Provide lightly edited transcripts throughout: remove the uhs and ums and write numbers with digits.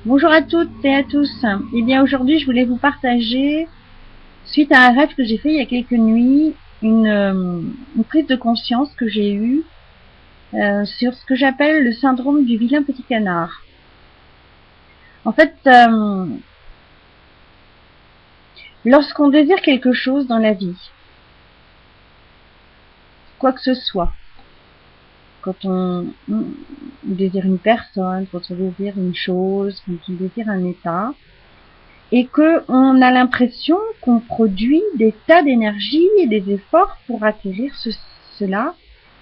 Bonjour à toutes et à tous. Eh bien aujourd'hui je voulais vous partager, suite à un rêve que j'ai fait il y a quelques nuits, une prise de conscience que j'ai eue sur ce que j'appelle le syndrome du vilain petit canard. En fait, lorsqu'on désire quelque chose dans la vie, quoi que ce soit, quand on désire une personne, quand on désire une chose, quand on désire un état, et que on a l'impression qu'on produit des tas d'énergie et des efforts pour acquérir cela,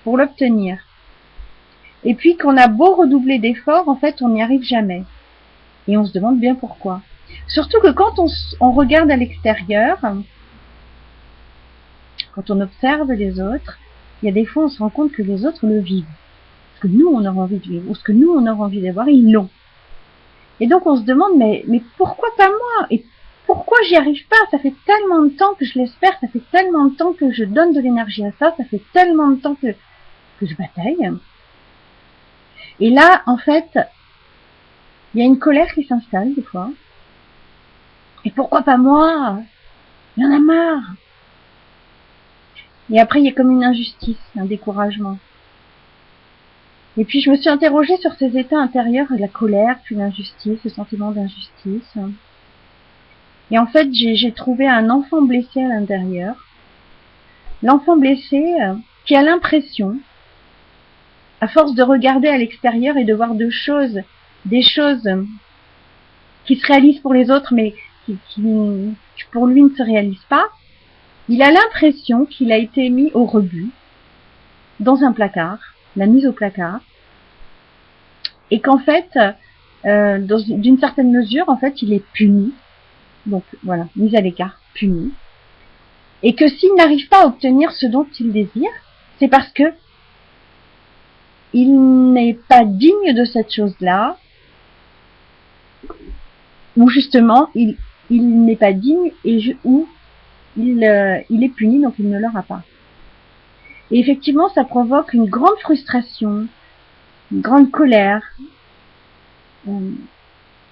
pour l'obtenir. Et puis qu'on a beau redoubler d'efforts, en fait, on n'y arrive jamais. Et on se demande bien pourquoi. Surtout que quand on regarde à l'extérieur, quand on observe les autres, il y a des fois on se rend compte que les autres le vivent. Ce que nous on aura envie de vivre, ou ce que nous on aura envie d'avoir, ils l'ont. Et donc on se demande, mais pourquoi pas moi? Et pourquoi j'y arrive pas? Ça fait tellement de temps que je l'espère, ça fait tellement de temps que je donne de l'énergie à ça fait tellement de temps que je bataille. Et là, en fait, il y a une colère qui s'installe des fois. Et pourquoi pas moi? Il y en a marre. Et après, il y a comme une injustice, un découragement. Et puis je me suis interrogée sur ces états intérieurs, la colère, puis l'injustice, le sentiment d'injustice. Et en fait, j'ai trouvé un enfant blessé à l'intérieur. L'enfant blessé qui a l'impression, à force de regarder à l'extérieur et de voir des choses qui se réalisent pour les autres, mais qui pour lui ne se réalisent pas, il a l'impression qu'il a été mis au rebut, dans un placard, la mise au placard, et qu'en fait, d'une certaine mesure, en fait, il est puni, donc voilà, mis à l'écart, puni, et que s'il n'arrive pas à obtenir ce dont il désire, c'est parce que il n'est pas digne de cette chose-là, ou justement, il n'est pas digne, ou il est puni, donc il ne l'aura pas. Et effectivement, ça provoque une grande frustration, une grande colère,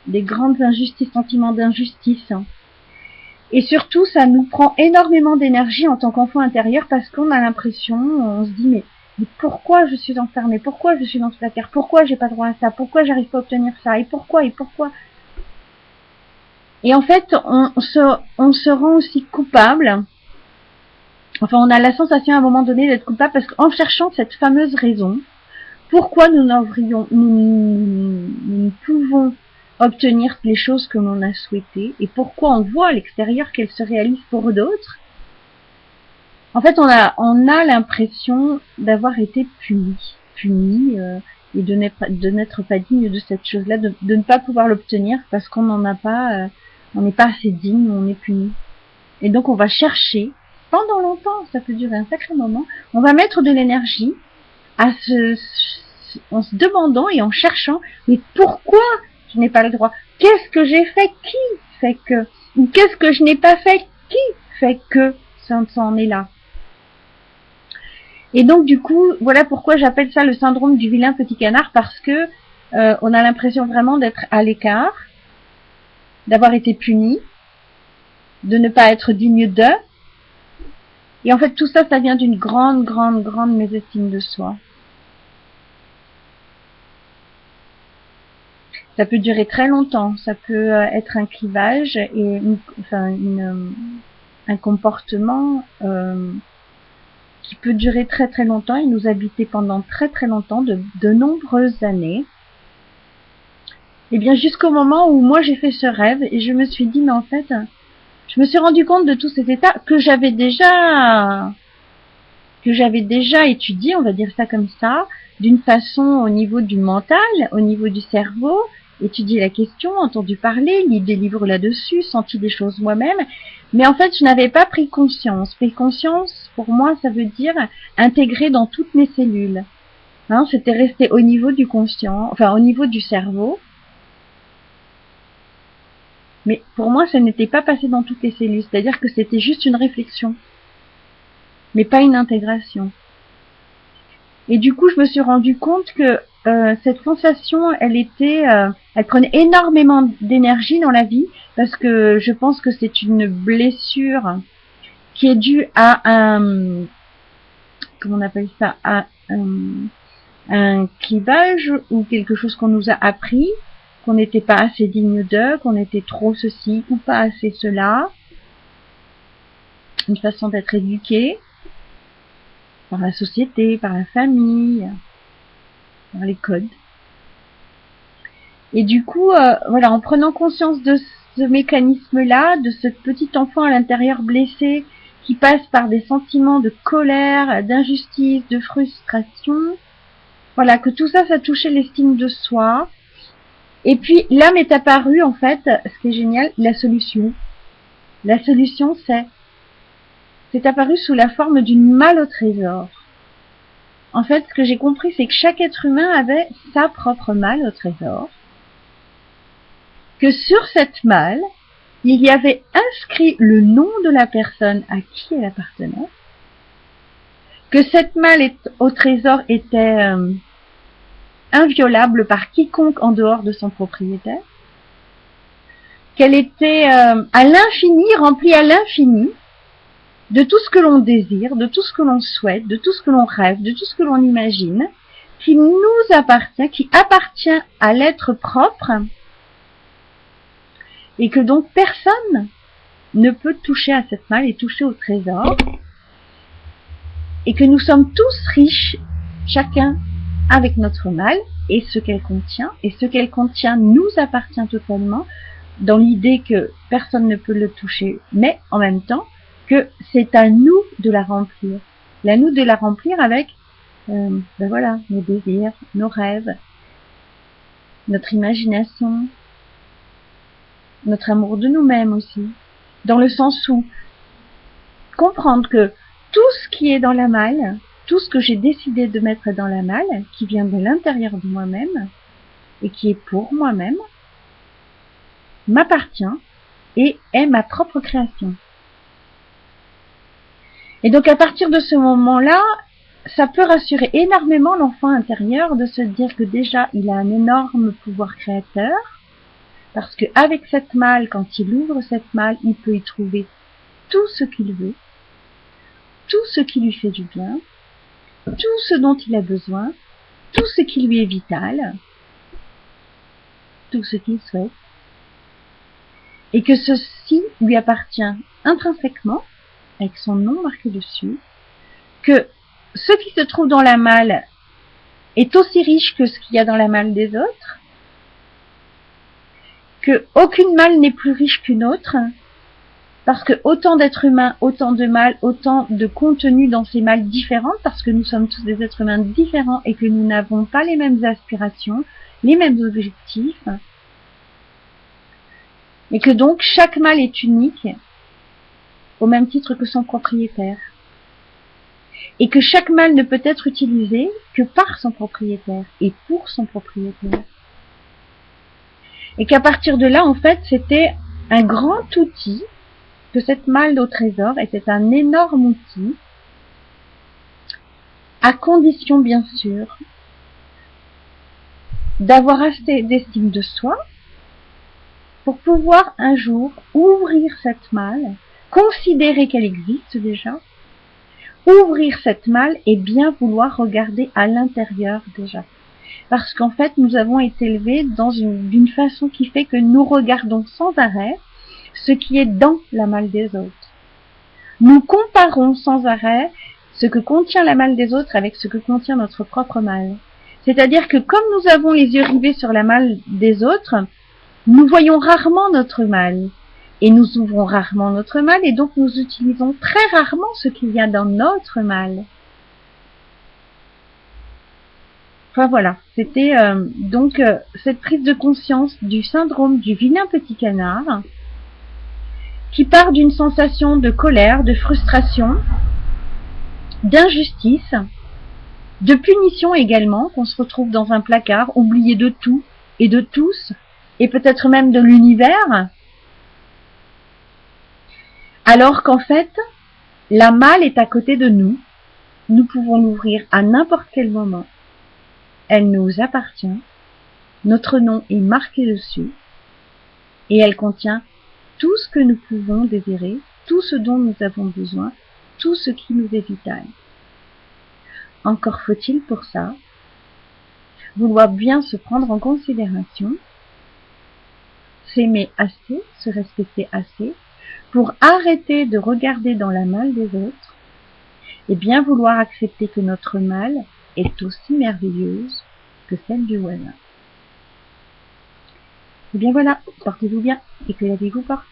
des grandes injustices, sentiments d'injustice. Et surtout, ça nous prend énormément d'énergie en tant qu'enfant intérieur parce qu'on a l'impression, on se dit, mais pourquoi je suis enfermée? Pourquoi je suis dans ce placard? Pourquoi j'ai pas droit à ça? Pourquoi j'arrive pas à obtenir ça? Et pourquoi? Et en fait, on se rend aussi coupable. Enfin, on a la sensation à un moment donné d'être coupable parce qu'en cherchant cette fameuse raison, pourquoi nous pouvons obtenir les choses que l'on a souhaitées et pourquoi on voit à l'extérieur qu'elles se réalisent pour d'autres. En fait, on a l'impression d'avoir été puni et de n'être pas digne de cette chose-là, de ne pas pouvoir l'obtenir parce qu'on n'en a pas, on n'est pas assez digne, on est puni. Et donc on va chercher pendant longtemps, ça peut durer un sacré moment, on va mettre de l'énergie en se demandant et en cherchant, mais pourquoi je n'ai pas le droit? Qu'est-ce que j'ai fait? Qui fait que? Qu'est-ce que je n'ai pas fait? Qui fait que ça en est là? Et donc du coup, voilà pourquoi j'appelle ça le syndrome du vilain petit canard, parce que on a l'impression vraiment d'être à l'écart, d'avoir été puni, de ne pas être digne d'eux. Et en fait, tout ça, ça vient d'une grande mésestime de soi. Ça peut durer très longtemps, ça peut être un clivage et un comportement qui peut durer très longtemps et nous habiter pendant très longtemps, de nombreuses années. Et bien jusqu'au moment où moi j'ai fait ce rêve et je me suis dit, mais en fait, je me suis rendu compte de tous ces états que j'avais déjà étudié, on va dire ça comme ça, d'une façon au niveau du mental, au niveau du cerveau, étudié la question, entendu parler, lu des livres là-dessus, senti des choses moi-même, mais en fait je n'avais pas pris conscience. Pris conscience, pour moi, ça veut dire intégrer dans toutes mes cellules. Hein, c'était resté au niveau du conscient, enfin au niveau du cerveau, mais pour moi ça n'était pas passé dans toutes les cellules, c'est-à-dire que c'était juste une réflexion, mais pas une intégration. Et du coup, je me suis rendu compte que cette sensation, elle prenait énormément d'énergie dans la vie, parce que je pense que c'est une blessure qui est due à comment on appelle ça, à un clivage ou quelque chose qu'on nous a appris, qu'on n'était pas assez digne d'eux, qu'on était trop ceci ou pas assez cela, une façon d'être éduqué par la société, par la famille, par les codes. Et du coup, voilà, en prenant conscience de ce mécanisme-là, de ce petit enfant à l'intérieur blessé qui passe par des sentiments de colère, d'injustice, de frustration, voilà, que tout ça, ça touchait l'estime de soi. Et puis, là m'est apparue, en fait, ce qui est génial, la solution. La solution, c'est apparu sous la forme d'une malle au trésor. En fait, ce que j'ai compris, c'est que chaque être humain avait sa propre malle au trésor. Que sur cette malle, il y avait inscrit le nom de la personne à qui elle appartenait. Que cette malle au trésor était inviolable par quiconque en dehors de son propriétaire, qu'elle était à l'infini, remplie à l'infini de tout ce que l'on désire, de tout ce que l'on souhaite, de tout ce que l'on rêve, de tout ce que l'on imagine, qui nous appartient, qui appartient à l'être propre, et que donc personne ne peut toucher à cette malle et toucher au trésor, et que nous sommes tous riches, chacun avec notre malle et ce qu'elle contient, et ce qu'elle contient nous appartient totalement, dans l'idée que personne ne peut le toucher, mais en même temps que c'est à nous de la remplir. À nous de la remplir avec voilà, nos désirs, nos rêves, notre imagination, notre amour de nous-mêmes aussi, dans le sens où comprendre que tout ce qui est dans la malle, tout ce que j'ai décidé de mettre dans la malle, qui vient de l'intérieur de moi-même et qui est pour moi-même, m'appartient et est ma propre création. Et donc à partir de ce moment-là, ça peut rassurer énormément l'enfant intérieur de se dire que déjà il a un énorme pouvoir créateur, parce que avec cette malle, quand il ouvre cette malle, il peut y trouver tout ce qu'il veut, tout ce qui lui fait du bien, tout ce dont il a besoin, tout ce qui lui est vital, tout ce qu'il souhaite, et que ceci lui appartient intrinsèquement, avec son nom marqué dessus, que ce qui se trouve dans la malle est aussi riche que ce qu'il y a dans la malle des autres, que aucune malle n'est plus riche qu'une autre, parce que autant d'êtres humains, autant de malles, autant de contenu dans ces malles différentes, parce que nous sommes tous des êtres humains différents et que nous n'avons pas les mêmes aspirations, les mêmes objectifs, et que donc chaque malle est unique, au même titre que son propriétaire. Et que chaque malle ne peut être utilisée que par son propriétaire et pour son propriétaire. Et qu'à partir de là, en fait, c'était un grand outil, que cette malle au trésor était un énorme outil, à condition, bien sûr, d'avoir assez d'estime de soi pour pouvoir un jour ouvrir cette malle, considérer qu'elle existe déjà, ouvrir cette malle et bien vouloir regarder à l'intérieur déjà. Parce qu'en fait, nous avons été élevés d'une façon qui fait que nous regardons sans arrêt ce qui est dans la malle des autres. Nous comparons sans arrêt ce que contient la malle des autres avec ce que contient notre propre malle. C'est-à-dire que comme nous avons les yeux rivés sur la malle des autres, nous voyons rarement notre malle. Et nous ouvrons rarement notre malle et donc nous utilisons très rarement ce qu'il y a dans notre malle. Enfin voilà, c'était donc cette prise de conscience du syndrome du vilain petit canard qui part d'une sensation de colère, de frustration, d'injustice, de punition également, qu'on se retrouve dans un placard, oublié de tout et de tous, et peut-être même de l'univers, alors qu'en fait, la malle est à côté de nous, nous pouvons l'ouvrir à n'importe quel moment. Elle nous appartient, notre nom est marqué dessus, et elle contient tout ce que nous pouvons désirer, tout ce dont nous avons besoin, tout ce qui nous est vital. Encore faut-il pour ça vouloir bien se prendre en considération, s'aimer assez, se respecter assez, pour arrêter de regarder dans la malle des autres, et bien vouloir accepter que notre malle est aussi merveilleuse que celle du voisin. Et bien voilà, portez-vous bien, et que la vie vous porte.